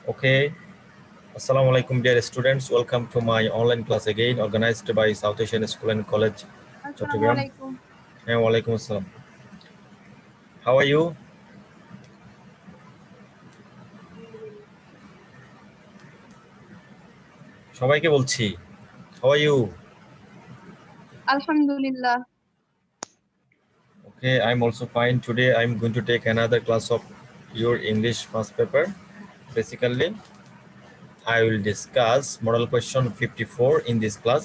Okay. Assalamu alaikum, dear students. Welcome to my online class again, organized by South Asian School and College, Chattogram. Assalamualaikum. Walaikum assalam. How are you? সবাইকে বলছি, how are you? Alhamdulillah. Okay, I'm also fine. Today I'm going to take another class of your English past paper. Basically, I will discuss model question 54 in this class.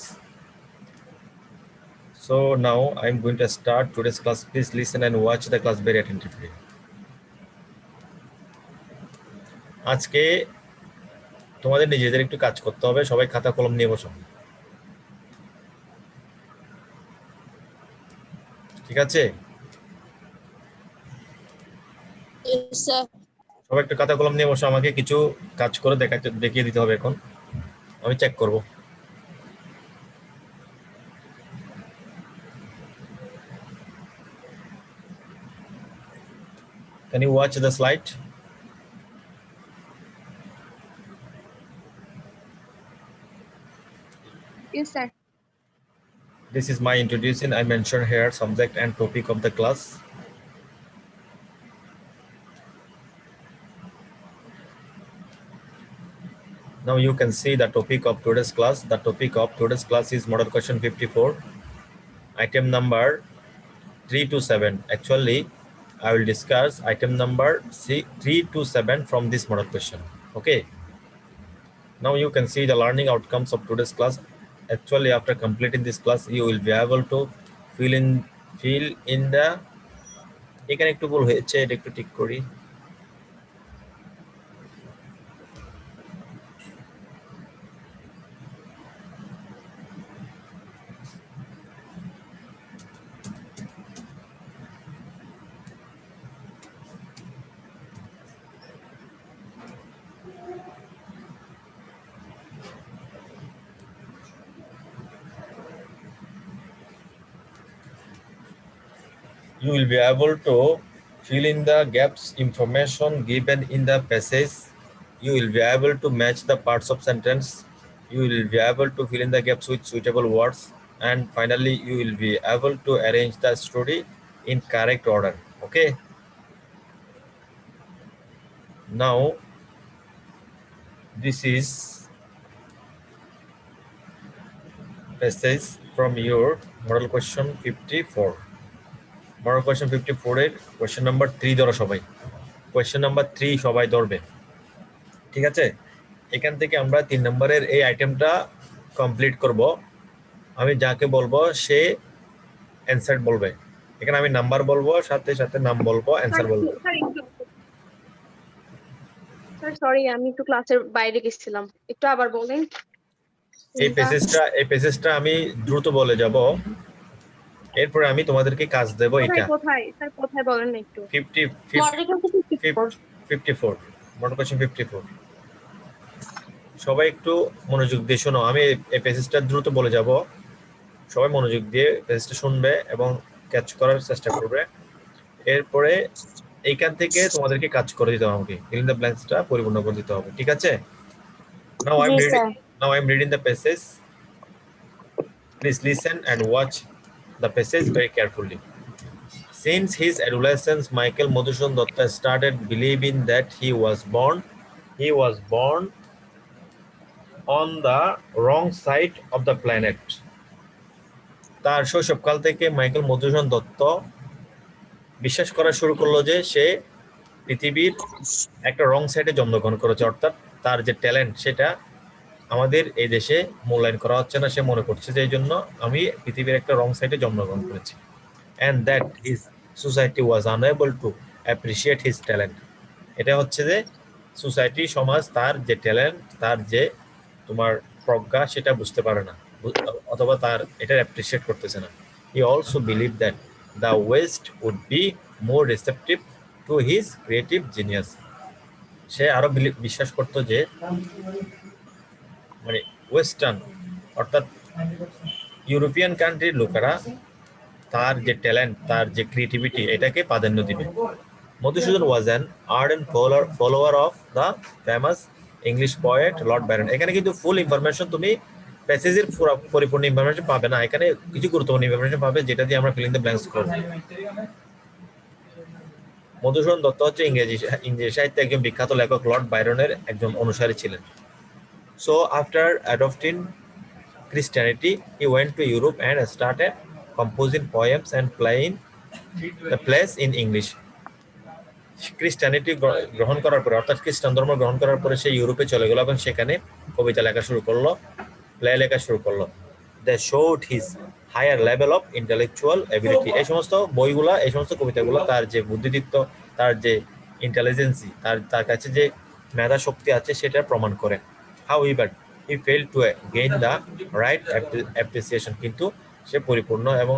So now I'm going to start today's class. Please listen and watch the class very attentively. আজকে তোমাদের নিজেদের একটু কাজ করতে হবে, সবাই খাতা কলম নিয়ে বসো, ঠিক আছে? সবাই একটু খাতা কলম নিয়ে বসো, আমাকে কিছু কাজ করে দেখিয়ে দিতে হবে। এখন আমি চেক করব। Can you watch the slide? Yes, sir. This is my introduction. I mentioned here subject and topic of the class. Now you can see the topic of today's class. The topic of today's class is model question 54, item number 3 to 7. Actually, I will discuss item number 3 to 7 from this model question. Okay. Now you can see the learning outcomes of today's class. Actually, after completing this class, you will be able to fill in the এখানে একটু ভুল হয়েছে, এটা একটু ঠিক করি। You will be able to fill in the gaps information given in the passage. You will be able to match the parts of sentence. You will be able to fill in the gaps with suitable words. And finally, you will be able to arrange the story in correct order. Okay. Now, this is passage from your model question 54. Model question 54 এর question number 3 ধরো সবাই। Question number 3 সবাই ধরবে, ঠিক আছে? এখান থেকে আমরা 3 নম্বরের এই আইটেমটা কমপ্লিট করব। আমি যাকে বলবো সে অ্যানসার বলবে। এখানে আমি নাম্বার বলবো, সাথে সাথে নাম বলবো, অ্যানসার বলবো। স্যার সরি, আমি একটু ক্লাসের বাইরে গেছিলাম, একটু আবার বলেন। এই পেজেসটা আমি দ্রুত বলে যাব, এরপর আমি তোমাদেরকে কাজ দেব। এটা কোথায় স্যার, কোথায় বলেন না একটু। 54 মডেল কোয়েশ্চেন 54। সবাই একটু মনোযোগ দিয়ে শোনো, আমি এই পেজেসটা দ্রুত বলে যাব, সবাই মনোযোগ দিয়ে পেজটা শুনবে এবং ক্যাচ করার চেষ্টা করবে। এরপরে এইখান থেকে তোমাদেরকে কাজ করে দিতে হবে, আমাকে ফিল ইন দ্য ব্ল্যাঙ্কসটা পরিপূর্ণ করে দিতে হবে, ঠিক আছে? Now I'm reading the passage. Please listen and watch the passage very carefully. Since his adolescence, Michael Madhusudan Datta started believing that he was born on the wrong side of the planet. তার শৈশবকাল থেকে Michael Madhusudan Dutta বিশ্বাস করা শুরু করলো যে সে পৃথিবীর একটা রং সাইডে জন্মগ্রহণ করেছে, অর্থাৎ তার যে ট্যালেন্ট সেটা আমাদের এই দেশে মূল্যায়ন করা হচ্ছে না। সে মনে করছে যে এই জন্য আমি পৃথিবীর একটা রং সাইডে জন্মগ্রহণ করেছি। And that his society was unable to appreciate his talent. এটা হচ্ছে যে সোসাইটি, সমাজ তার যে ট্যালেন্ট, তার যে তোমার প্রজ্ঞা সেটা বুঝতে পারে না, অথবা তার এটা অ্যাপ্রিসিয়েট করতেছে না। He also believed that the West would be more receptive to his creative genius. সে আরো বিশ্বাস করতো যে মানে ওয়েস্টার্ন অর্থাৎ ইউরোপিয়ান কান্ট্রির লোকেরা তার যে ট্যালেন্ট, তার যে ক্রিয়েটিভিটি এটাকে প্রাধান্য দিবে। Madhusudan was an ardent follower of the famous English poet Lord Baron. এখানে কিন্তু ফুল ইনফরমেশন তুমি প্যাসেজের পরিপূর্ণ ইনফরমেশন পাবে না, এখানে কিছু গুরুত্বপূর্ণ ইনফরমেশন পাবে যেটা দিয়ে আমরা ফিলিং দ্য ব্ল্যাঙ্কস করব। মধুসূদন দত্ত হচ্ছে ইংরেজি সাহিত্যে একজন বিখ্যাত লেখক লর্ড বাইরনের একজন অনুসারী ছিলেন। So after adopting Christianity, he went to Europe and started composing poems and playing the plays in English. Christianity গ্রহণ করার পরে, অর্থাৎ খ্রিস্টান ধর্ম গ্রহণ করার পরে সে ইউরোপে চলে গেল এবং সেখানে কবিতা লেখা শুরু করলো, প্লে লেখা শুরু করলো। The showed his higher level of intellectual ability. এই সমস্ত বইগুলা, এই সমস্ত কবিতাগুলো তার যে বুদ্ধিদীপ্ত, তার যে ইন্টেলিজেন্সি, তার কাছে যে মেধা শক্তি আছে সেটা প্রমাণ করে। However, he failed to gain the right appreciation, কিন্তু সে পরিপূর্ণ এবং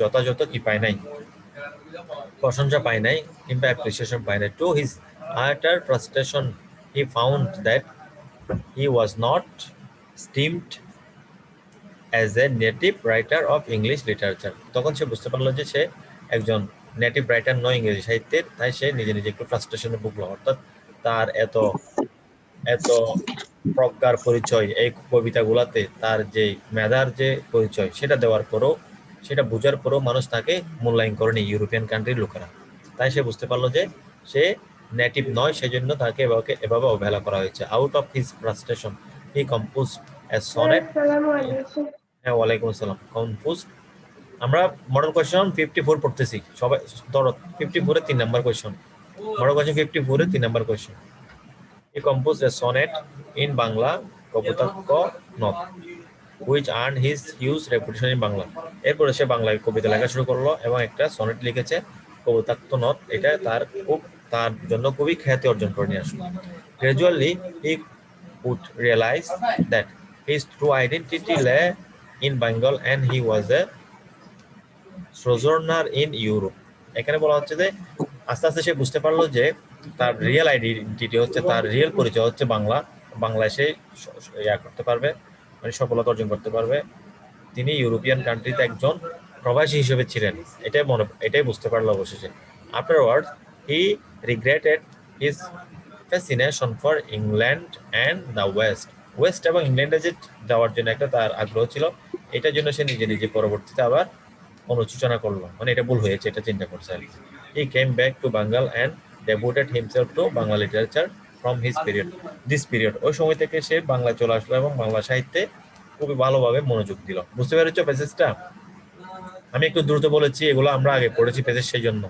যথাযথ কি পায় নাই, প্রশংসা পায় নাই কিংবা অ্যাপ্রিসিয়েশন পায় নাই। To his utter frustration, he found that he was not esteemed as a native writer of English literature. তখন সে বুঝতে পারলো যে সে একজন নেটিভ রাইটার নয় ইংরেজি সাহিত্যের, তাই সে নিজে নিজে একটু ফ্রাস্ট্রেশনে ভুগলো। অর্থাৎ তার এত প্রজ্ঞার পরিচয় এই কবিতাগুলাতে, তার যে মেধার যে পরিচয় সেটা দেওয়ার পরও, সেটা বোঝার পরও মানুষ তাকে মূল্যায়ন করেনি ইউরোপিয়ান কান্ট্রির লোকেরা। তাই সে বুঝতে পারলো যে সে নেটিভ নয়, সেজন্য তাকে এভাবে অবহেলা করা হয়েছে। Out of his frustration he composed A sonnet. হ্যাঁ, ওয়ালাইকুম আসসালাম। কম্পোজড, আমরা মডেল কোয়েশ্চন 54 পড়তেছি সবাই, ধরো 54 এর 3 নাম্বার কোয়েশ্চন, মডেল কোয়েশ্চন 54 এর 3 number question. He composed a sonnet in Bangla, Kapotaksha নদ, which earned his huge reputation in Bangla. এরপরে সে বাংলায় কবিতা লেখা শুরু করলো এবং একটা সনেট লিখেছে কপোতাক্ষ নদ, এটা তার জন্য খুবই খ্যাতি অর্জন করে নিয়ে আসলো। Gradually, he would realize that his true identity lay in Bengal and he was a sojourner in Europe. এখানে বলা হচ্ছে যে আস্তে আস্তে সে বুঝতে পারলো যে তার রিয়েল আইডেন্টিটি হচ্ছে, তার রিয়েল পরিচয় হচ্ছে বাংলায় সে করতে পারবে, মানে সফলতা অর্জন করতে পারবে। তিনি ইউরোপিয়ান কান্ট্রিতে একজন প্রবাসী হিসেবে ছিলেন, এটাই বুঝতে পারলো অবশেষে। Afterwards he regretted his fascination for England and the West এবং ইংল্যান্ডে যে যাওয়ার জন্য একটা তার আগ্রহ ছিল, এটার জন্য সে নিজে নিজে পরবর্তীতে আবার অনুশোচনা করলো, মানে এটা ভুল হয়েছে এটা চিন্তা করছে আর কি। He came back to Bengal and devoted himself to Bangla literature from this period. ওই সময় থেকে সে বাংলা চলে আসলো এবং বাংলা সাহিত্যে খুবই ভালোভাবে মনোযোগ দিল। বুঝতে পেরেছো প্যাসেজটা? আমি একটু দ্রুত বলেছি, এগুলো আমরা আগে পড়েছি প্যাসেজ, সেই জন্য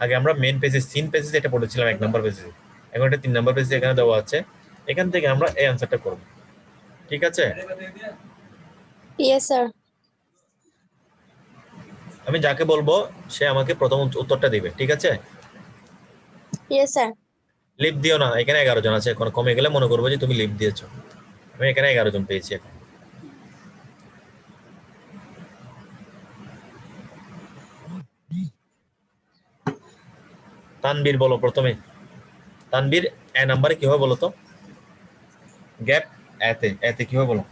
আগে আমরা মেন প্যাসেজ, সিন প্যাসেজ এটা পড়েছিলাম 1 নাম্বার প্যাসেজ, এখন এটা 3 নাম্বার প্যাসেজ এখানে দেওয়া আছে, এখান থেকে আমরা এই অ্যানসারটা করব। ঠিক আছে? Yes, sir. আমি যাকে বলবো সে আমাকে প্রথম উত্তরটা দিবে, ঠিক আছে? Yes, sir. লিপ দিও না, এখানে 11 জন আছে, এখন কমে গেলে মনে করবো যে তুমি লিপ দিয়েছো। আমি এখানে 11 জন পেয়েছি এখন। তানবীর বলো প্রথমে। তানবীর এ নাম্বারে কি হবে বলো তো? গ্যাপ এতে কি হবে বলো?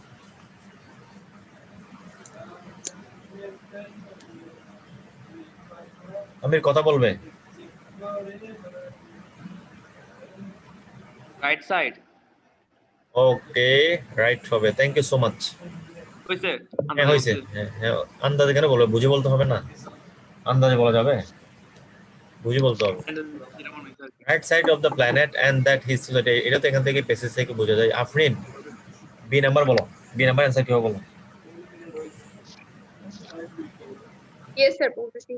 তানবীর কথা বলবে। Right side. ওকে, রাইট হবে। Thank you so much. হইছে? হ্যাঁ হয়েছে। হ্যাঁ, আন্দাজে কেন বলবে? বুঝে বলতে হবে না? আন্দাজে বলা যাবে? বুঝে বলতে হবে। Right side of the planet and that his, এটা তো এখান থেকে পেসেজ থেকে বোঝা যায়। আফরিন বি নাম্বার বলো, বি নাম্বার অ্যানসার কি হবে বলো? Yes, sir, বলতেছি।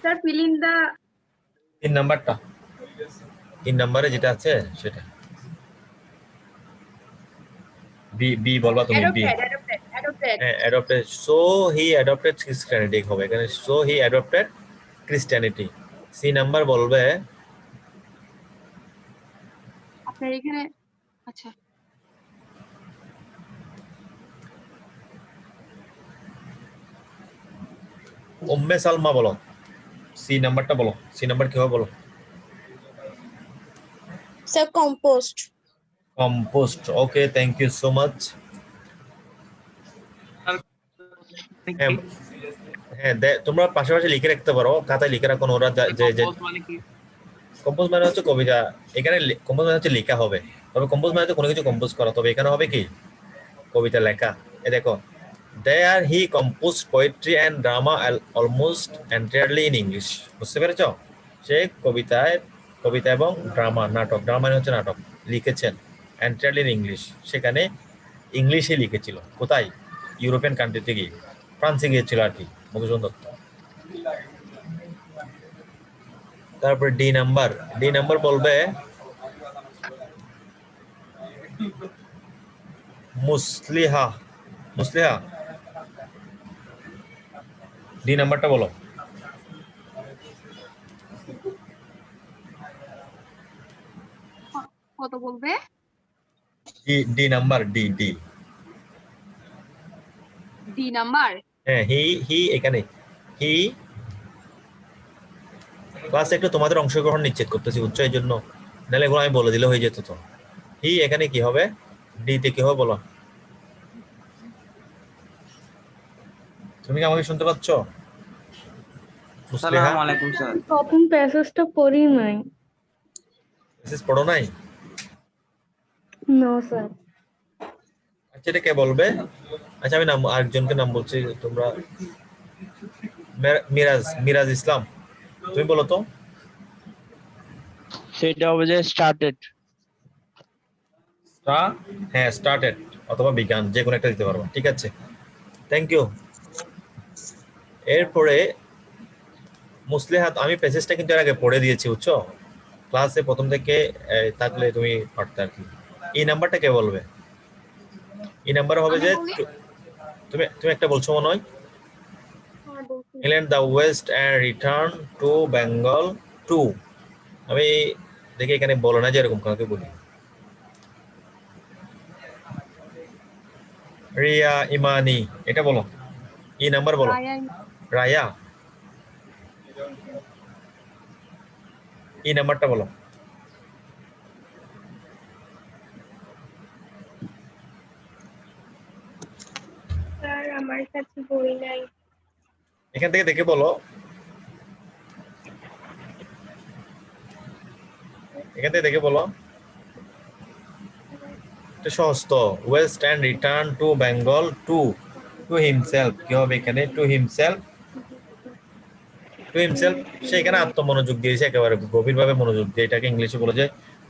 Sir, fill in the 3 নাম্বারটা, 3 নাম্বারে যেটা আছে সেটা বি বলবা তুমি। B adopted. হ্যাঁ, adopted. So he adopted Christianity হবে এখানে। So he adopted Christianity. C number বলবে আপনার এখানে আচ্ছা, উম্মে সালমা বলো। সি নাম্বারটা বলো, সি নাম্বার কি হবে বলো? Sir, compost. Compost. Okay, thank you so much. হ্যাঁ তোমরা পাশাপাশি লিখে রাখতে পারো, খাতায় লিখে রাখো ওরা যে যে কম্পোজ মানে কি? কম্পোজ মানে হচ্ছে কবিতা, এখানে কম্পোজ মানে হচ্ছে লেখা হবে, তবে কম্পোজ মানে তো কোনো কিছু কম্পোজ করা, তবে এখানে হবে কি কবিতা লেখা। এ দেখো, there he composed poetry and drama almost entirely in English, বুঝতে পেরেছো? সে কবিতা এবং ড্রামা নাটক, ড্রামা মানে হচ্ছে নাটক, লিখেছেন এন্টায়ারলি ইন ইংলিশ, সেখানে ইংলিশে লিখেছিল। কোথায়? ইউরোপিয়ান কান্ট্রিতে গিয়ে, ফ্রান্সে গিয়েছিল আর কি মধুসূদন দত্ত। তারপর ডি নাম্বার বলবে মুসলিহা। মুসলিহা, ডি নাম্বারটা বলো। কত বলবে? D number, D D. D number. হ্যাঁ, হি এখানে হি, ক্লাসে একটু তোমাদের অংশগ্রহণ নিশ্চিত করতেছি, বুঝছো? এই জন্য, নাহলে এগুলো আমি বলে দিলে হয়ে যেত তো। হি এখানে কি হবে, ডি তে কি হবে বলো? তুমি কি আমাকে শুনতে পাচ্ছ মুসলিহা? আসসালামু আলাইকুম স্যার। প্রথম প্যাসেজটা পড়ি নাই। মেসেজ পড়ো নাই? No sir. আচ্ছা, এটা কে বলবে? আচ্ছা, আমি নাম আরেকজনকে নাম বলছি, তোমরা মিরাজ ইসলাম, তুমি বলো তো। সেটা হবে যে স্টার্টেড। হ্যাঁ, স্টার্টেড অথবা বিজ্ঞান, যে কোনো একটা দিতে পারবো, ঠিক আছে, থ্যাংক ইউ। এরপরে মুসলিহাত, আমি প্যাসেজটা কিন্তু এর আগে পড়ে দিয়েছি, বুঝছো? ক্লাসে প্রথম থেকে থাকলে তুমি পারতে আর কি। এই নাম্বারটা কে বলবে? এই নাম্বার হবে আমি যে বলি। তুমি তুমি একটা বলছো মনে হয়, হ্যাঁ, বলছি। England the west and return to Bengal to. আমি দেখি এখানে বলো না যে এরকম কাউকে বলি। রিয়া ইমানি, এটা বলো, এই নাম্বার বলো। রায়া। রায়া, এই নাম্বারটা বলো। স্যার আমার কাছে বই নাই। এখান থেকে দেখে বলো, এখান থেকে দেখে বলো। এটা সহজ তো, west and return to Bengal to to himself, কি হবে এখানে? টু হিমসেলফ, টু হিমসেলফ, সে এখানে আত্মমনোযোগ দিয়েছে, একেবারে গভীরভাবে মনোযোগ দিয়ে, এটাকে ইংলিশে বলে যে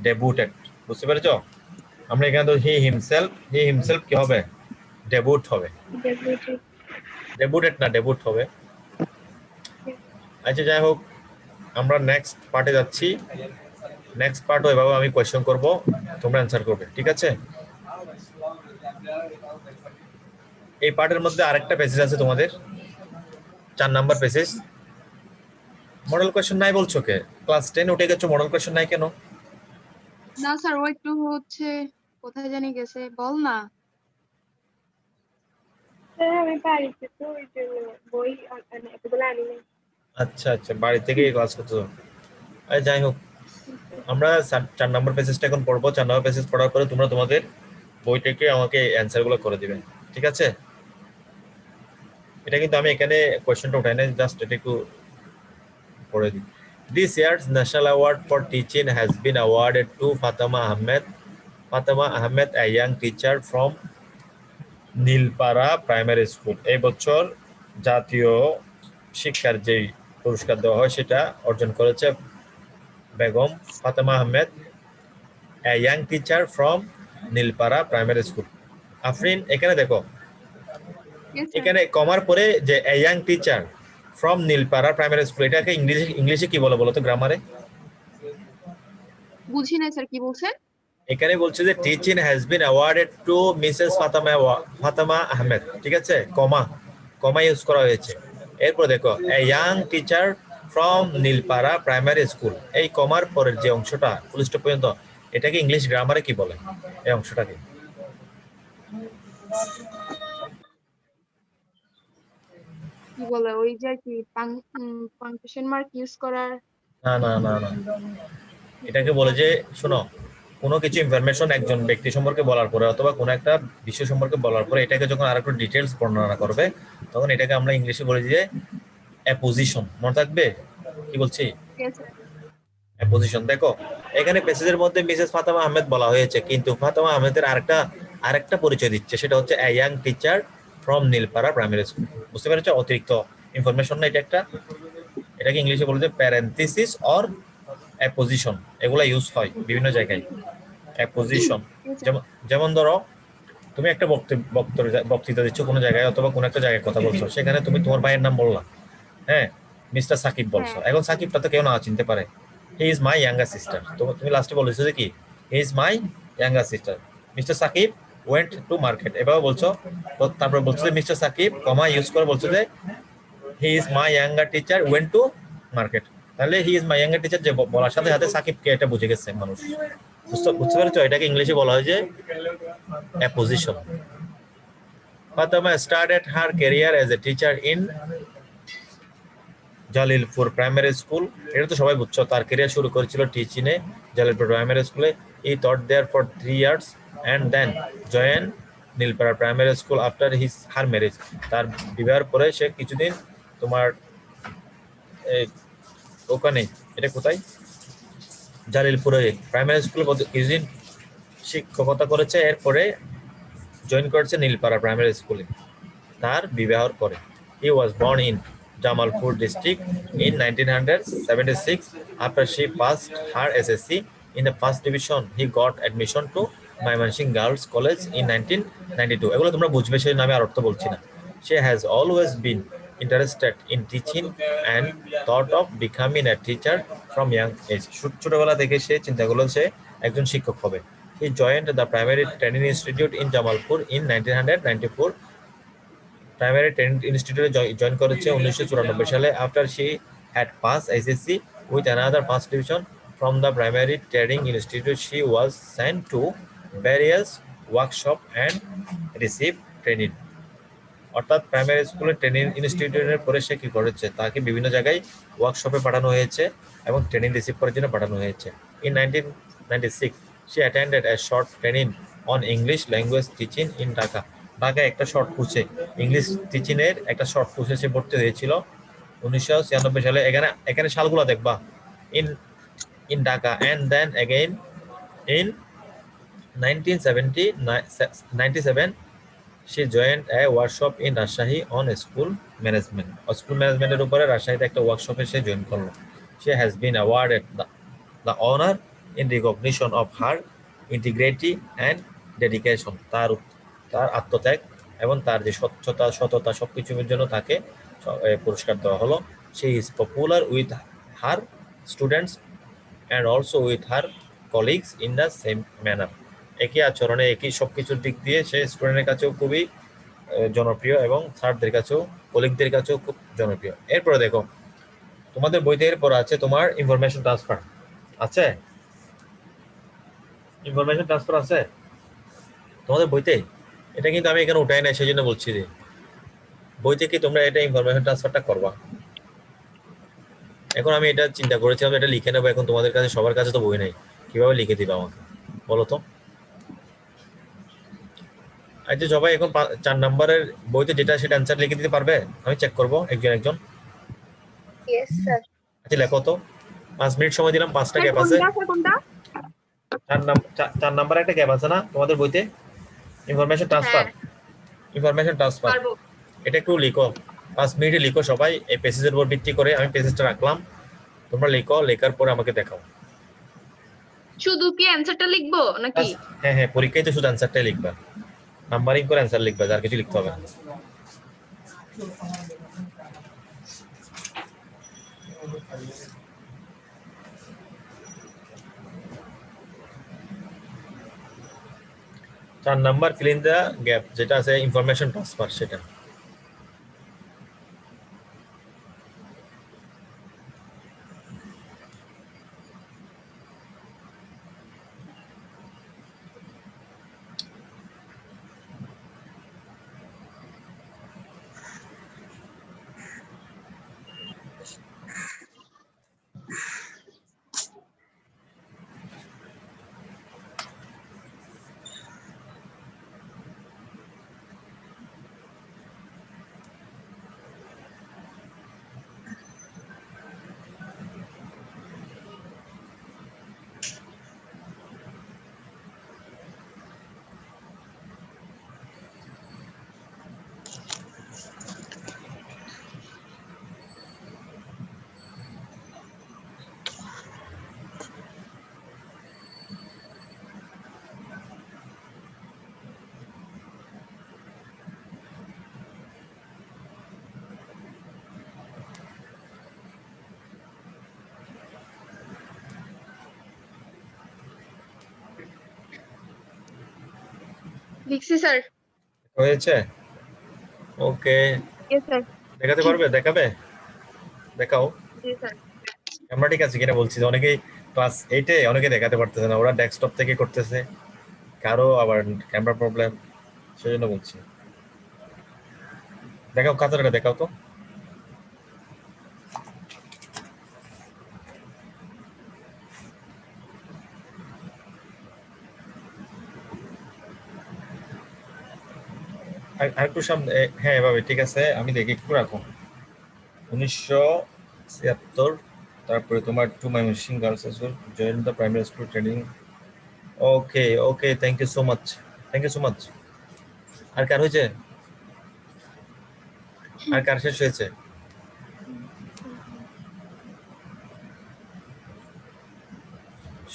ডেবুটেড, বুঝতে পেরেছো? আমরা এখানে তো হি হিমসেলফ কি হবে? ডেবুট হবে, ডেবুটেড না, ডেবুট হবে। আচ্ছা, যাই হোক, আমরা নেক্সট পার্টে যাচ্ছি। নেক্সট পার্টও এভাবে আমি কোয়েশ্চেন করব, তোমরা অ্যান্সার করবে, ঠিক আছে? এই পার্টের মধ্যে আরেকটা প্যাসেজ আছে তোমাদের, 4 নাম্বার প্যাসেজ। মডেল কোয়েশ্চেন নাই বলছো কে? ক্লাস 10 উঠে গেছো, মডেল কোয়েশ্চেন নাই কেন? না স্যার, ও একটু হচ্ছে কোথায় জানি গেছে, বল না। স্যার আমি বাড়িতে তো ওই জন্য বই এতগুলো আনি নাই। আচ্ছা আচ্ছা, বাড়ি থেকে ক্লাস করছো। আরে যাই হোক, আমরা 4 নাম্বার প্যাসেজটা এখন পড়বো। 4 নাম্বার প্যাসেজ পড়ার পরে তোমরা তোমাদের বই থেকে আমাকে অ্যান্সার গুলো করে দিবেন, ঠিক আছে? এটা কিন্তু আমি এখানে কোয়েশ্চেনটা উঠাই না, জাস্ট এটা একটু পড়ে দিই। This year's National Award for Teaching has been awarded to Fatema Ahmed. Fatema Ahmed, a young teacher from Nilpara primary school. এই বছর জাতীয় শিক্ষার যেই পুরস্কার দেওয়া হয় সেটা অর্জন করেছে Begum Fatema Ahmed, a young teacher from Nilpara primary school. Afrin, এখানে দেখো, Yes, sir. এখানে কমার পরে যে a young teacher from Nilpara primary school, এটাকে ইংলিশে কি বলে বলো তো গ্রামারে? বুঝি নাই স্যার, কি বলছেন? এখানে বলছে যে teaching has been awarded to Mrs Fatema Ahmed, ঠিক আছে, কমা ইউজ করা হয়েছে। এরপর দেখো, a young teacher from Nilpara primary school, এই কমার পরের যে অংশটা ফুল স্টপ পর্যন্ত, এটাকে ইংলিশ গ্রামারে কি বলে? এই অংশটাকে কি বলে ওই যে কি পাংচুয়েশন মার্ক ইউজ করার? না না না না, এটাকে বলে যে, শোনো, কোনো কিছু ইনফরমেশন একজন ব্যক্তি সম্পর্কে বলার পরে অথবা কোনো একটা বিষয় সম্পর্কে বলার পরে এটাকে যখন আরেকটু ডিটেলস বর্ণনা করবে তখন এটাকে আমরা ইংলিশে বলি যে অ্যাপোজিশন। মনে থাকবে কি বলছি? Yes, sir. অ্যাপোজিশন। দেখো এখানে প্যাসেজের মধ্যে মিসেস ফাতেমা আহমেদ বলা হয়েছে, কিন্তু ফাতেমা আহমেদের আরেকটা পরিচয় দিচ্ছে, সেটা হচ্ছে a young teacher from Nilpara primary school. বুঝতে পেরেছো? অতিরিক্ত ইনফরমেশন না এটা একটা, এটাকে ইংলিশে বলে যে প্যারেন্থেসিস অর অ্যাপোজিশন। এগুলা ইউজ হয় বিভিন্ন জায়গায়, অ্যাপোজিশন। Yes, sir. যেমন যেমন ধরো তুমি একটা বক্তৃতা দিচ্ছ কোনো জায়গায় অথবা কোনো একটা জায়গায় কথা বলছো, সেখানে তুমি তোমার ভাইয়ের নাম বললা, হ্যাঁ, মিস্টার সাকিব বলছো। হ্যাঁ। এখন সাকিবটা তো কেউ না চিনতে পারে, he is my younger sister. তো তুমি লাস্টে বলেছো যে কি, he is my younger sister, mister Sakib went to market, এভাবে বলছো। তো তারপর বলছো যে মিস্টার সাকিব কমা ইউজ করে বলছো যে he is my younger teacher went to market. তাহলে he is my younger teacher যে বলার সাথে সাথে সাকিবকে এটা বুঝে গেছে মানুষ। বুঝতে পেরেছো? এটাকে ইংলিশে বলা হয় যে apposition. Fatama started her career as a teacher in Jalilpur primary school. এটা তো সবাই বুঝছো, তার ক্যারিয়ার শুরু করেছিল টিচিংয়ে জালিলপুর প্রাইমারি স্কুলে। He taught there for 3 years and then joined Nilpara primary school after her marriage. তার বিবাহের পরে সে কিছুদিন তোমার এই ওখানে, এটা কোথায়, জালিলপুরে প্রাইমারি স্কুলে কিছুদিন শিক্ষকতা করেছে। এরপরে জয়েন করেছে নীলপাড়া প্রাইমারি স্কুলে তার বিবাহের পরে। He was born in Jamalpur district in 1976. After she passed her SSC in the first division, he got admission to Mymensingh Girls College in 1992. এগুলো তোমরা বুঝবে, সেই নামে আর অর্থ বলছি না। She has always been interested in teaching and thought of becoming a teacher from young age. ছোটবেলা থেকে সে চিন্তা করলো সে একজন শিক্ষক হবে। He joined the primary training institute in Jamalpur in 1994. Primary training ইনস্টিটিউটে জয়েন করেছে 1994 সালে। After she had pass SSC with another first division from the primary training institute, she was sent to various workshop and receive training. অর্থাৎ primary স্কুলের training ইনস্টিটিউটের পরে সে কি করেছে, তাকে বিভিন্ন জায়গায় ওয়ার্কশপে পাঠানো হয়েছে এবং ট্রেনিং রিসিভ করার জন্য পাঠানো হয়েছে। In 1996 she attended a short training on English language teaching in Dhaka. ঢাকায় একটা শর্ট কোর্সে, ইংলিশ টিচিং এর একটা শর্ট কোর্সে সে ভর্তি হয়েছিল 1996 সালে। এখানে সালগুলো দেখবা, in in Dhaka and then again in 1997 she joined a workshop in Rajshahi on school management. School ম্যানেজমেন্টের উপরে রাজশাহীতে একটা ওয়ার্কশপে সে জয়েন করলো। She has been awarded the honor in recognition of her integrity and dedication. তার আত্মত্যাগ এবং তার যে স্বচ্ছতা সততা সবকিছুর জন্য তাকে পুরস্কার দেওয়া হলো। She is popular with her students and also with her colleagues in the same manner. একই আচরণে একই সবকিছুর দিক দিয়ে সে স্টুডেন্টের কাছেও খুবই জনপ্রিয় এবং স্যারদের কাছেও কলিগদের কাছেও খুব জনপ্রিয়। এরপরে দেখো তোমাদের বইতে এরপর আছে তোমার ইনফরমেশন ট্রান্সফার আছে, ইনফরমেশন ট্রান্সফার আছে তোমাদের বইতে। এটা কিন্তু আমি এখানে উঠাই না, সেই জন্য বলছি যে বইতে কি তোমরা এটা ইনফরমেশন ট্রান্সফারটা করবা। এখন আমি এটা চিন্তা করেছিলাম এটা লিখে নেবো, এখন তোমাদের কাছে সবার কাছে তো বই নেই, কিভাবে লিখে দিবা আমাকে বলো তো। আচ্ছা সবাই এখন 4 নম্বরের বইতে যেটা সেটা অ্যান্সার লিখে দিতে পারবে? আমি চেক করব একজন একজন। Yes, sir. আচ্ছা লেখো তো, 5 মিনিট সময় দিলাম, 5টা গ্যাপ আছে। কোনটা 4 নাম্বার একটা গ্যাপ আছে না তোমাদের বইতে, ইনফরমেশন ট্রান্সফার। ইনফরমেশন ট্রান্সফার পারবো। এটা একটু লিখো, 5 মিনিটে লিখো সবাই। এই পেজের উপর ভিত্তি করে আমি পেজটা রাখলাম, তোমরা লিখো, লেখার পরে আমাকে দেখাও। শুধু কি অ্যানসারটা লিখবো নাকি? হ্যাঁ হ্যাঁ, পরীক্ষায় তো শুধু অ্যান্সারটাই লিখবা, নাম্বারিং করে অ্যান্সার লিখবা, আর কিছু লিখতে হবে না। চার number fill in the gap যেটা আছে ইনফরমেশন ট্রান্সফার সেটা। লিখছি স্যার। হয়েছে? ওকে, ইয়েস স্যার। দেখাতে পারবে? দেখাবে? দেখাও। জি স্যার। আমরা ঠিক আছে কিনা বলছি যে অনেকেই ক্লাস 8-এ অনেকে দেখাতে পারতেছে না, ওরা ডেস্কটপ থেকে করতেছে, কারো আবার ক্যামেরা প্রবলেম, সেজন্য বলছি। দেখাও, খাতাটা দেখাও তো। আরেকটু সামনে, হ্যাঁ এভাবে ঠিক আছে, আমি দেখি একটু রাখো। 1976, তারপরে তোমার to Mymensingh girls school, join the primary school training. Okay okay, thank you so much, thank you so much. আর কার হয়েছে? আর কার শেষ হয়েছে?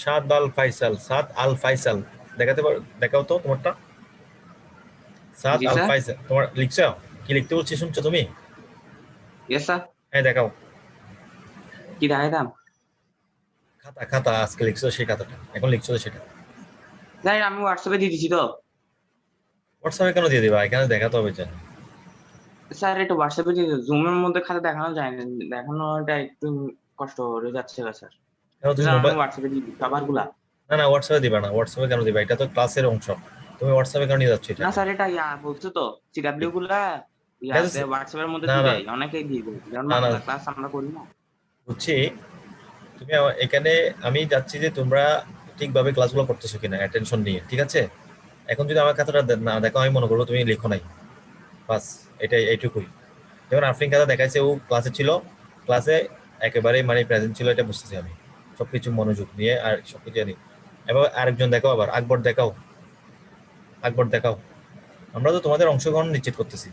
সাদ আল ফাইসাল, সাদ আল ফাইসাল, দেখাতে পারো? দেখাও তো তোমারটা। সাদ জি আল স্যার। ফাইসাল, তোমার লিখছো? কি লিখতে বলছি শুনছো তুমি? Yes sir. হ্যাঁ দেখাও। কি দেখাইতাম? খাতা খাতা আজকে লিখছো সেই খাতাটা, এখন লিখছো তো সেটা। স্যার আমি হোয়াটসঅ্যাপে দিয়ে দিছি তো। হোয়াটসঅ্যাপে কেন দিয়ে দিবা? এখানে দেখাতে হবে যে। স্যার এটা হোয়াটসঅ্যাপে দিয়ে জুমের মধ্যে খাতা দেখানো যায় না, দেখানোটা একটু কষ্ট হয়ে যাচ্ছে স্যার। কেন তুমি স্যার আমি মোবাইল? হোয়াটসঅ্যাপে দিয়ে দিচ্ছি সবারগুলা। না না, হোয়াটসঅ্যাপে দিবা না, হোয়াটসঅ্যাপে কেন দিবা? এটা তো ক্লাসের অংশ, তুমি হোয়াটসঅ্যাপে কেন নিয়ে যাচ্ছ এটা? না স্যার এটা বলছো তো সিডাব্লিউ গুলা এটা তো ইয়াতে হোয়াটসঅ্যাপের মধ্যে না দিয়ে না দেয়, অনেকেই দিয়ে দেয়, যেমন না না, বাংলা ক্লাস আমরা করি না। বুঝছি। তুমি এখানে আমি যাচ্ছি যে তোমরা ঠিকভাবে ক্লাসগুলো করতেছো কিনা, অ্যাটেনশন নিয়ে, ঠিক আছে? এখন যদি আমার খাতাটা না দেখো, আমি মনে করবো তুমি লিখো নাই, বাস, এটাই এইটুকুই। যেমন আফরিন খাতা দেখাইছে, ও ক্লাসে ছিল, ক্লাসে একেবারেই মানে প্রেজেন্ট ছিল, এটা বুঝতেছি আমি, সবকিছু মনোযোগ নিয়ে আর সবকিছু জানি। এবার আরেকজন দেখাও, আবার আকবর দেখাও, আকবর দেখাও। আমরা তো তোমাদের অংশগ্রহণ নিশ্চিত করতেছি,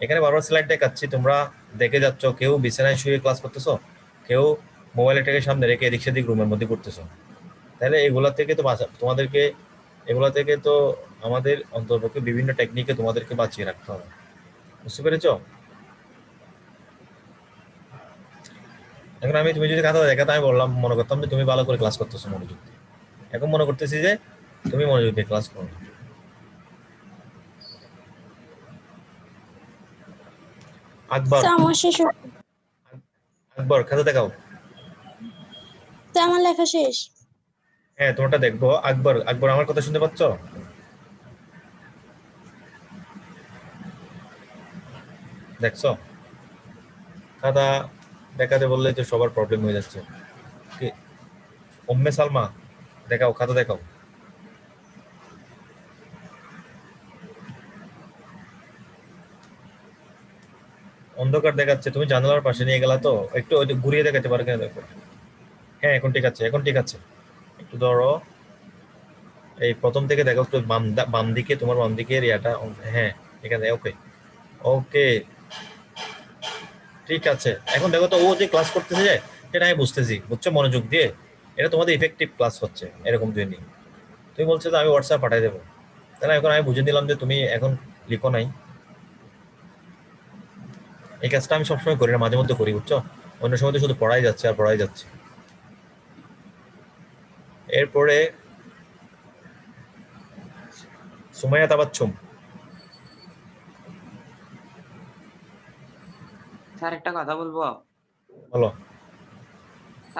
এখানে বারবার স্লাইড দেখাচ্ছি, তোমরা দেখে যাচ্ছ, কেউ বিছানায় শুয়ে ক্লাস করতেছো, কেউ মোবাইলটাকে সামনে রেখে এদিক সেদিক রুমের মধ্যে করতেছো। তাহলে এগুলা থেকে তো তোমাদেরকে, এগুলা থেকে তো আমাদের অন্তর্পক্ষে বিভিন্ন টেকনিকে তোমাদেরকে বাঁচিয়ে রাখতে হবে, বুঝতে পেরেছো? এখন আমি, তুমি যদি খাতা দেখাতে, আমি বললাম, মনে করতাম যে তুমি ভালো করে ক্লাস করতেছো মনোযোগ দিয়ে, এখন মনে করতেছি যে তুমি মনোযোগ দিয়ে ক্লাস করো। আকবর, স্যার আমার শেষ আকবর খাতা দেখাও। স্যার আমার লেখা শেষ। হ্যাঁ তোমারটা দেখবো। আকবর, আকবর আমার কথা শুনতে পাচ্ছ? দেখছো? খাতা দেখাতে বললে তো সবার প্রবলেম হয়ে যাচ্ছে। কি উম্মে সালমা, দেখাও, খাতা দেখাও। অন্ধকার দেখাচ্ছে, তুমি জানালার পাশে নিয়ে গেলা তো, একটু ওই ঘুরিয়ে দেখাতে পারো কিনা দেখো। হ্যাঁ এখন ঠিক আছে, এখন ঠিক আছে, একটু ধরো, এই প্রথম থেকে দেখো, একটু বাম দিকে, তোমার বাম দিকে এরিয়াটা, হ্যাঁ এখানে, ওকে ওকে ঠিক আছে। এখন দেখো তো, ও যে ক্লাস করতেছে যে, সেটা আমি বুঝতেছি, বুঝছো, মনোযোগ দিয়ে, এটা তোমাদের ইফেক্টিভ ক্লাস হচ্ছে, এরকম যদি তুমি বলছো তো আমি হোয়াটসঅ্যাপ পাঠাই দেবো, তাহলে এখন আমি বুঝে নিলাম যে তুমি এখন লিখো নাই। এই কাজটা আমি সবসময় করি না, মাঝে মধ্যে করি, বুঝছো, অন্য সময় তো শুধু পড়াই যাচ্ছে আর পড়াই যাচ্ছে। এরপরে সুমাইয়া তাবাচ্ছুম, স্যার একটা কথা বলবো? বলো।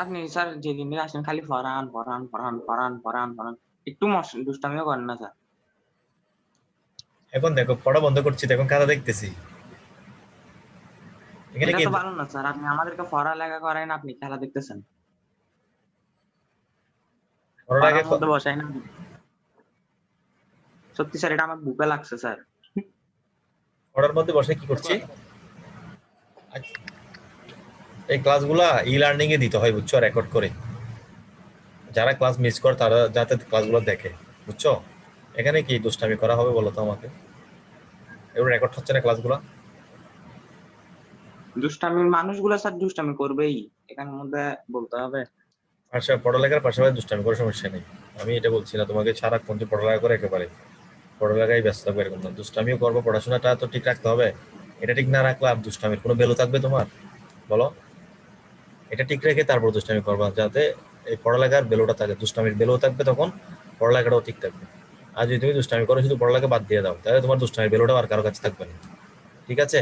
আপনি স্যার যেদিন থেকে আসেন খালি Ferran Ferran Ferran Ferran Ferran Ferran, একটু দুষ্টামিও করেন না স্যার? এখন দেখো পড়া বন্ধ করছি তো, এখন খাতা দেখতেছি, এখানে এটা কি তো ভালো না স্যার, আপনি আমাদেরকে পড়ালেখা করেন, আপনি খেলা দেখতেছেন, পড়ার আগে পড়ার মধ্যে বসাই না। সত্যি স্যার এটা আমার বুকে লাগছে স্যার। পড়ার মধ্যে বসে কি করছি? এই ক্লাসগুলা ই লার্নিং এ দিতে হয়, বুঝছো, রেকর্ড করে, যারা ক্লাস মিস করে তারা যাতে ক্লাসগুলো দেখে, বুঝছো। এখানে কি দুষ্টামি করা হবে বলো তো আমাকে? এগুলো রেকর্ড হচ্ছে না ক্লাসগুলো? দুষ্টামি মানুষগুলো স্যার দুষ্টামি করবেই, এখানের মধ্যে বলতে হবে। আচ্ছা, পড়ালেখার পাশাপাশি দুষ্টামি করার সমস্যা নেই, আমি এটা বলছি না তোমাকে সারাক্ষণ যে পড়ালেখা করে, একেবারে পড়ালেখায় ব্যস্ত থাকবে এরকম না, দুষ্টামিও করবো, পড়াশোনাটা তো ঠিক রাখতে হবে। এটা ঠিক না রাখলে আর দুষ্টামির কোনো ভ্যালু থাকবে তোমার, বলো? এটা ঠিক রেখে তারপর দুষ্টামি করবা, যাতে এই পড়ালেখার ভ্যালুটা থাকে, দুষ্টামির ভ্যালু থাকবে, তখন পড়ালেখাটাও ঠিক থাকবে। আর যদি তুমি দুষ্টামি করো শুধু পড়ালেখা বাদ দিয়ে দাও তাহলে তোমার দুষ্টামির ভ্যালুটা আর কারো কাছে থাকবে না। ঠিক আছে?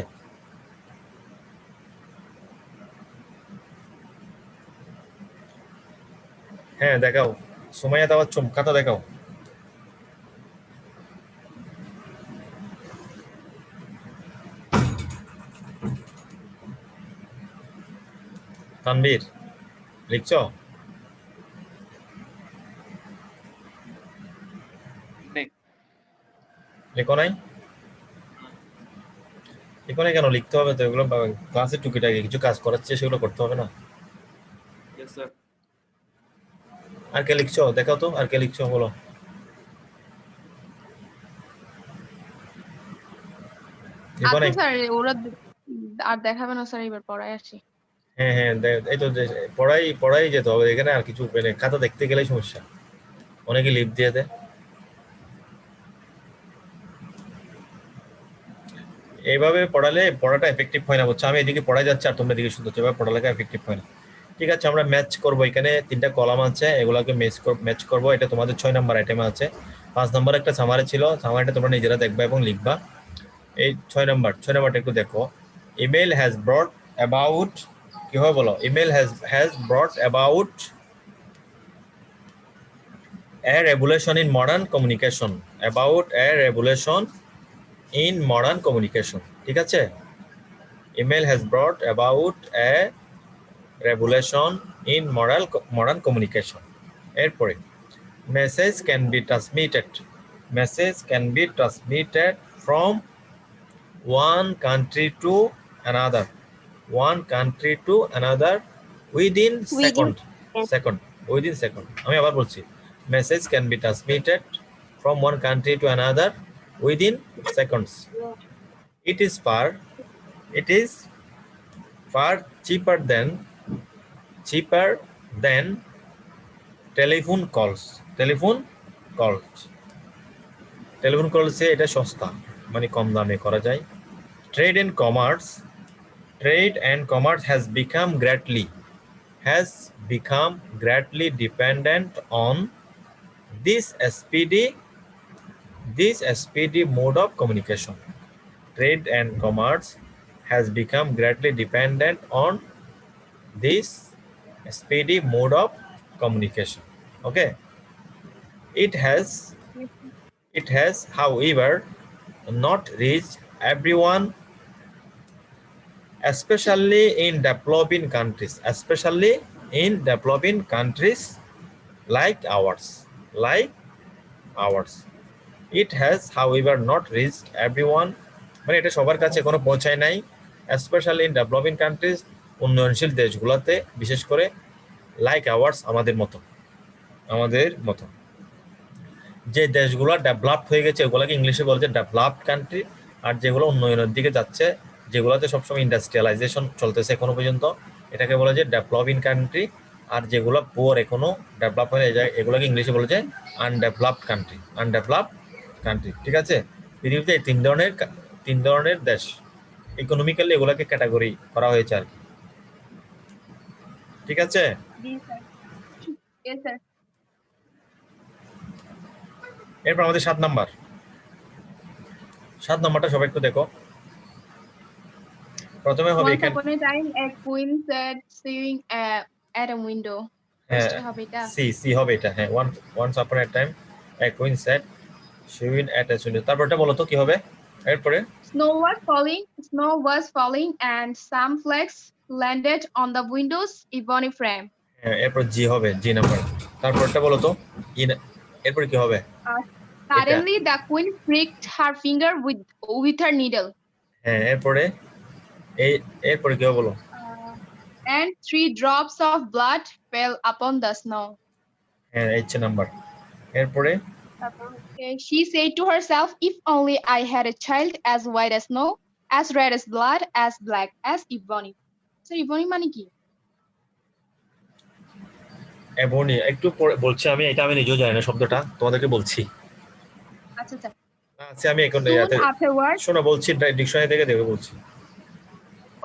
হ্যাঁ দেখাও সুমাইয়া তাওয়াচ্চুম খাতা দেখাও। তানবীর লিখছো? নেই। লিখো নাই? লিখো নাই কেন? লিখতে হবে তো, এগুলো ক্লাসে টুকিটাকি কিছু কাজ করাচ্ছে সেগুলো করতে হবে না? Yes, sir. আর কে লিখছো দেখাও তো, আর কে লিখছো বলো। লিখো আচ্ছা নাই? স্যার ওরা আর দেখাবে না স্যার, এবার পড়ায় আসি। হ্যাঁ হ্যাঁ এই তো পড়াই পড়াই যেতে হবে এখানে, আর কিছু মানে খাতা দেখতে গেলেই সমস্যা, অনেকে লিভ দিয়ে দেয়। এইভাবে পড়ালে পড়াটা এফেক্টিভ হয় না, বুঝছো? আমি এদিকে পড়াই যাচ্ছি আর তোমরা এদিকে শুনতে, এভাবে পড়ালেখা এফেক্টিভ হয় না। ঠিক আছে, আমরা ম্যাচ করবো। এখানে 3টা কলাম আছে, এগুলোকে ম্যাচ করবো। এটা তোমাদের 6 নম্বর আইটেমে আছে। 5 নম্বর একটা সামারি ছিল, সামারিটা তোমরা নিজেরা দেখবা এবং লিখবা। এই 6 নাম্বারটা একটু দেখো। ইমেল হ্যাজ ব্রট অ্যাবাউট, কি হয় বলো? Email has brought about a revolution in modern communication, about a revolution in modern communication. ঠিক আছে? Email has brought about a revolution in modern communication. এরপরে message can be transmitted from one country to another within second. আমি আবার বলছি, message can be transmitted from one country to another within seconds. It is far cheaper than telephone calls. Telephone calls এ এটা সস্তা, মানে কম দামে করা যায়। Trade and commerce has become greatly dependent on this speedy mode of communication. Trade and commerce has become greatly dependent on this speedy mode of communication. Okay, it has however not reached everyone, especially in developing countries like ours. It has however not reached everyone, মানে এটা সবার কাছে এখনো পৌঁছায় নাই, especially in developing countries, উন্নয়নশীল দেশগুলোতে, বিশেষ করে লাইক আওয়ার্স, আমাদের মতো। যে দেশগুলো ডেভেলপড হয়ে গেছে ওগুলোকে ইংলিশে বলছে ডেভেলপড কান্ট্রি, আর যেগুলো উন্নয়নের দিকে যাচ্ছে, যেগুলোতে সবসময় ইন্ডাস্ট্রিয়ালাইজেশন চলতেছে এখনো পর্যন্ত, এটাকে বলা যায় ডেভেলপিং কান্ট্রি। আর যেগুলো পুয়ার, এখনো ডেভেলপ হয়ে যায়, এগুলোকে ইংলিশে বলা যায় আনডেভেলপড কান্ট্রি। ঠিক আছে? পৃথিবীতে এই তিন ধরনের দেশ, ইকোনমিক্যালি এগুলোকে ক্যাটাগরি করা হয়েছে আর কি। ঠিক আছে? জি স্যার। Yes sir. এরপর আমাদের 7 নাম্বারটা সবাই একটু দেখো। প্রথমে হবে Once এখানে, upon a time a queen sat sewing at a window. হ্যাঁ ফার্স্টে হবে এটা। সি হবে এটা। হ্যাঁ, once upon a time a queen sat sewing at a window। তারপরটা বলো তো কি হবে এরপরে? Snow was falling and some flakes landed on the window's ebony frame. হ্যাঁ, এরপর জি হবে, জি নাম্বার। তারপরটা বলো তো এরপর কি হবে? Suddenly the queen pricked her finger with her needle. হ্যাঁ, এরপরে কি হবে বলো? And 3 drops of blood fell upon the snow. হ্যাঁ, এইচ নাম্বার। এরপরে She said to herself, if only I had a child as white as snow, as red as blood, as black as ebony. So ebony মানে কি? Ebony একটু পরে বলছি আমি, এটা আমি নিজেও জানি না শব্দটা, তোমাদেরকে বলছি। আচ্ছা আচ্ছা। আচ্ছা, আমি এখন Soon afterwards, শোনো বলছি, ডিকশনারি থেকে দেখে বলছি।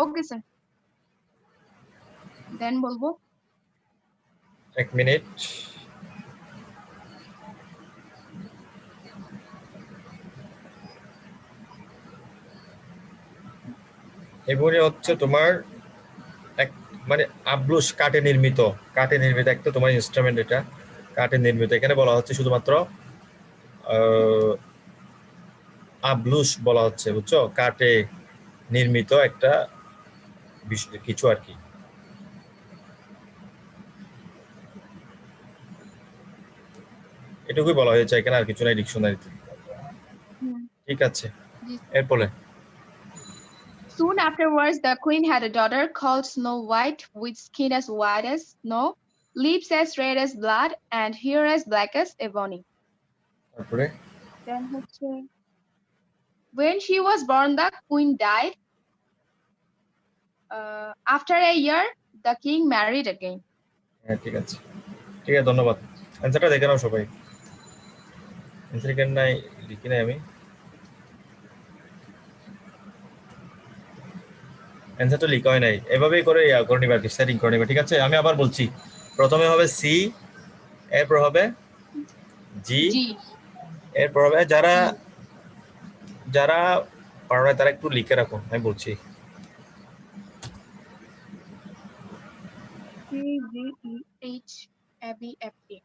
okay sir. Then বলবো। 1 মিনিট। এবারে হচ্ছে তোমার এক মানে আবলুস কাঠে নির্মিত একটা তোমার ইনস্ট্রুমেন্ট, এটা কাঠে নির্মিত। এখানে বলা হচ্ছে শুধুমাত্র আবলুস বলা হচ্ছে, বুঝছো, কাঠে নির্মিত একটা কিছু আর কি। এটুকুই বলা হয়েছে এখানে, আর কিছু নাই ডিকশনারিতে। Hmm. ঠিক আছে, Yes. এরপরে Soon afterwards, the queen had a daughter called Snow White, with skin as white as snow, lips as red as blood, and hair as black as ebony. তারপরে Then when she was born, the queen died. After a year, the king married again. হ্যাঁ ঠিক আছে, ধন্যবাদ। অ্যান্সারটা দেখে নাও সবাই। Answer এখানে নাই, লিখি নাই আমি। অ্যান্সার তো লিখা হয় নাই, এভাবেই করে করে নিবা, সেটিং করে নিবা। ঠিক আছে, আমি আবার বলছি, প্রথমে হবে সি, এরপর হবে জি, G. এরপর হবে যারা পারো না তারা একটু লিখে রাখো, আমি বলছি। C, G, E, H, A, B, F, A.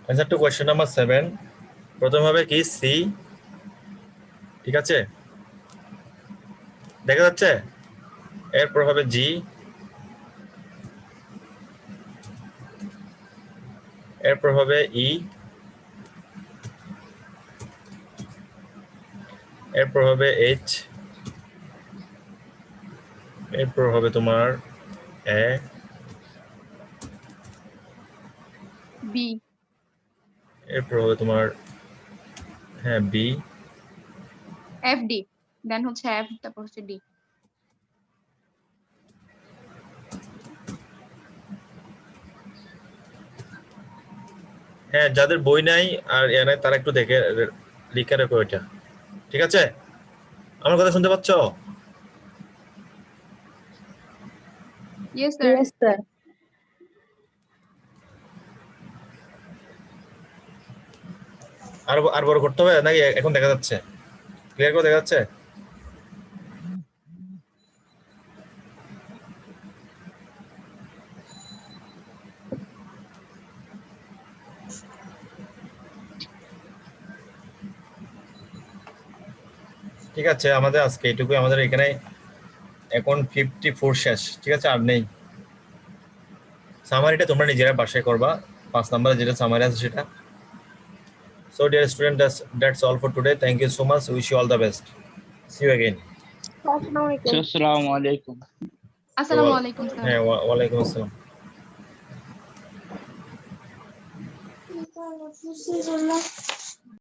Answer to question number 7, প্রথম হবে কি সি, ঠিক আছে, দেখা যাচ্ছে। এরপর হবে জি, এরপর হবে ই, এরপর হবে এইচ, এরপর হবে তোমার এ, B. এরপর হবে তোমার হ্যাঁ B, F, D. Then F, তারপর D. হ্যাঁ যাদের বই নাই আর এ নাই তারা একটু দেখে লিখে রাখো এটা, ঠিক আছে? আমার কথা শুনতে পাচ্ছ? Yes, sir. Yes, sir. আর বড় করতে হবে নাকি এখন দেখা যাচ্ছে? ক্লিয়ার করে দেখা যাচ্ছে? ঠিক আছে, আমাদের আজকে এইটুকুই। আমাদের এখানে এখন 54 শেষ, ঠিক আছে, আর নেই। সামারিটা তোমরা নিজেরা বাসায় করবা, 5 নম্বরে যেটা সামারি আছে সেটা। So dear student, that's all for today. Thank you so much. Wish you all the best. See you again. আসসালামু আলাইকুম। Assalamu alaikum, sir. হ্যাঁ, ওয়ালাইকুম আসসালাম।